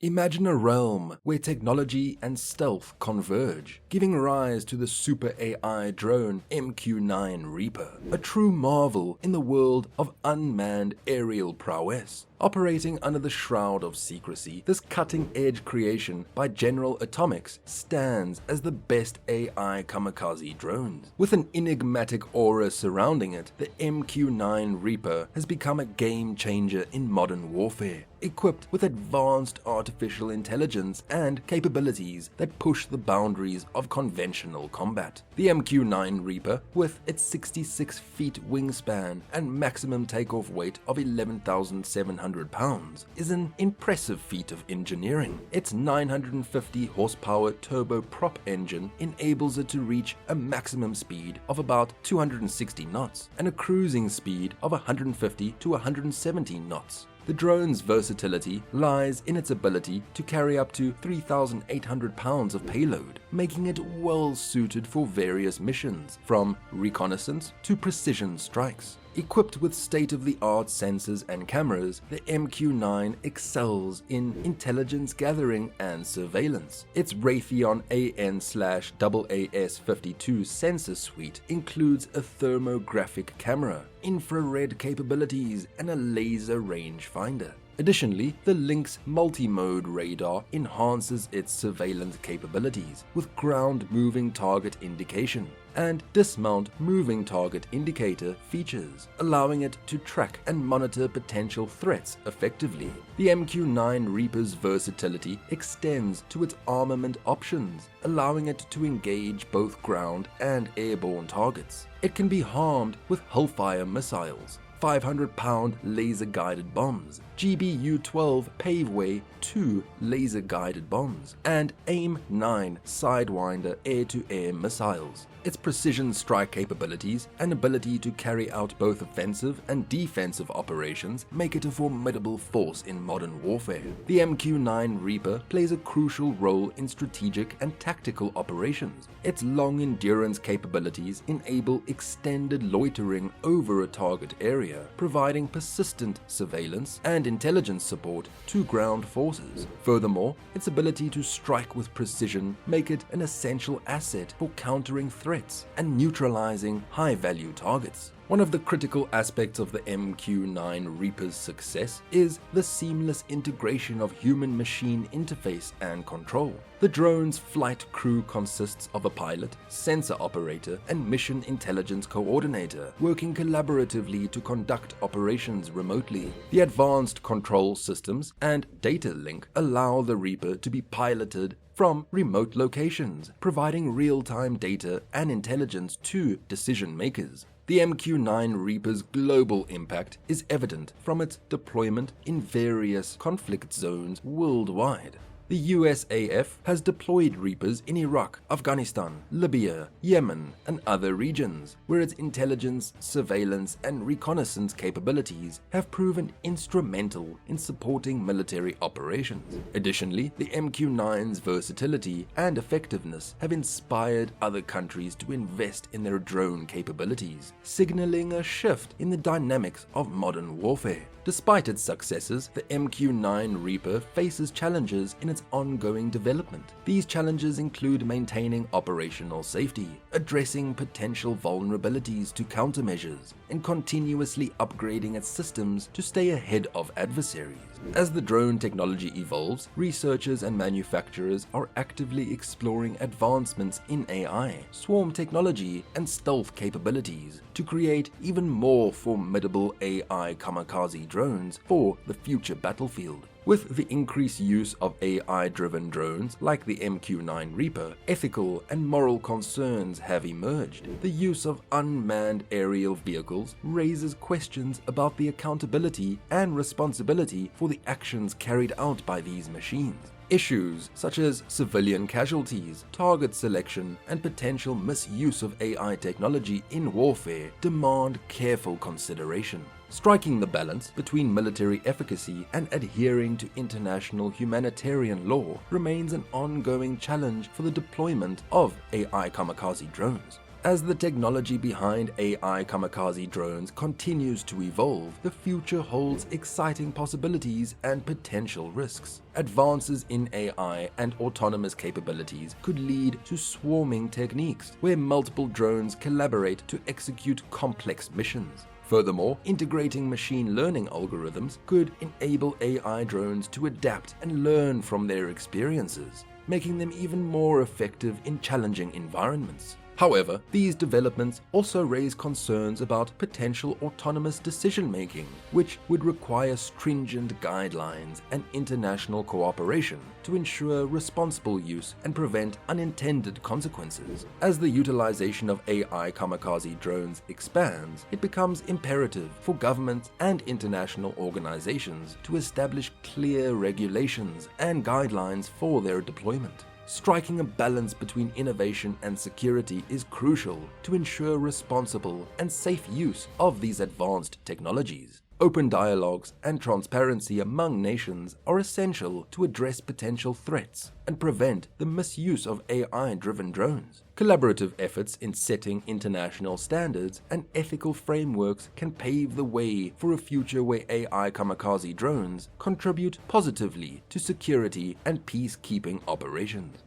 Imagine a realm where technology and stealth converge, giving rise to the super AI drone MQ-9 Reaper, a true marvel in the world of unmanned aerial prowess. Operating under the shroud of secrecy, this cutting-edge creation by General Atomics stands as the best AI kamikaze drones. With an enigmatic aura surrounding it, the MQ-9 Reaper has become a game-changer in modern warfare. Equipped with advanced artificial intelligence and capabilities that push the boundaries of conventional combat. The MQ-9 Reaper, with its 66 feet wingspan and maximum takeoff weight of 11,700 pounds, is an impressive feat of engineering. Its 950 horsepower turboprop engine enables it to reach a maximum speed of about 260 knots and a cruising speed of 150 to 170 knots. The drone's versatility lies in its ability to carry up to 3,800 pounds of payload, making it well suited for various missions, from reconnaissance to precision strikes. Equipped with state-of-the-art sensors and cameras, the MQ-9 excels in intelligence gathering and surveillance. Its Raytheon AN/AAS-52 sensor suite includes a thermographic camera, infrared capabilities, and a laser rangefinder. Additionally, the Lynx multi-mode radar enhances its surveillance capabilities with ground moving target indication and dismount moving target indicator features, allowing it to track and monitor potential threats effectively. The MQ-9 Reaper's versatility extends to its armament options, allowing it to engage both ground and airborne targets. It can be armed with Hellfire missiles, 500-pound laser-guided bombs, GBU-12 Paveway 2 laser-guided bombs, and AIM-9 Sidewinder air-to-air missiles. Its precision strike capabilities and ability to carry out both offensive and defensive operations make it a formidable force in modern warfare. The MQ-9 Reaper plays a crucial role in strategic and tactical operations. Its long endurance capabilities enable extended loitering over a target area, providing persistent surveillance and intelligence support to ground forces. Furthermore, its ability to strike with precision make it an essential asset for countering threats and neutralizing high-value targets. One of the critical aspects of the MQ-9 Reaper's success is the seamless integration of human-machine interface and control. The drone's flight crew consists of a pilot, sensor operator, and mission intelligence coordinator, working collaboratively to conduct operations remotely. The advanced control systems and data link allow the Reaper to be piloted from remote locations, providing real-time data and intelligence to decision makers. The MQ-9 Reaper's global impact is evident from its deployment in various conflict zones worldwide. The USAF has deployed Reapers in Iraq, Afghanistan, Libya, Yemen, and other regions, where its intelligence, surveillance, and reconnaissance capabilities have proven instrumental in supporting military operations. Additionally, the MQ-9's versatility and effectiveness have inspired other countries to invest in their drone capabilities, signaling a shift in the dynamics of modern warfare. Despite its successes, the MQ-9 Reaper faces challenges in its ongoing development. These challenges include maintaining operational safety, addressing potential vulnerabilities to countermeasures, and continuously upgrading its systems to stay ahead of adversaries. As the drone technology evolves, researchers and manufacturers are actively exploring advancements in AI, swarm technology, and stealth capabilities to create even more formidable AI kamikaze drones for the future battlefield. With the increased use of AI-driven drones like the MQ-9 Reaper, ethical and moral concerns have emerged. The use of unmanned aerial vehicles raises questions about the accountability and responsibility for the actions carried out by these machines. Issues such as civilian casualties, target selection, and potential misuse of AI technology in warfare demand careful consideration. Striking the balance between military efficacy and adhering to international humanitarian law remains an ongoing challenge for the deployment of AI kamikaze drones. As the technology behind AI Kamikaze drones continues to evolve, the future holds exciting possibilities and potential risks. Advances in AI and autonomous capabilities could lead to swarming techniques, where multiple drones collaborate to execute complex missions. Furthermore, integrating machine learning algorithms could enable AI drones to adapt and learn from their experiences, making them even more effective in challenging environments. However, these developments also raise concerns about potential autonomous decision-making, which would require stringent guidelines and international cooperation to ensure responsible use and prevent unintended consequences. As the utilization of AI kamikaze drones expands, it becomes imperative for governments and international organizations to establish clear regulations and guidelines for their deployment. Striking a balance between innovation and security is crucial to ensure responsible and safe use of these advanced technologies. Open dialogues and transparency among nations are essential to address potential threats and prevent the misuse of AI-driven drones. Collaborative efforts in setting international standards and ethical frameworks can pave the way for a future where AI kamikaze drones contribute positively to security and peacekeeping operations.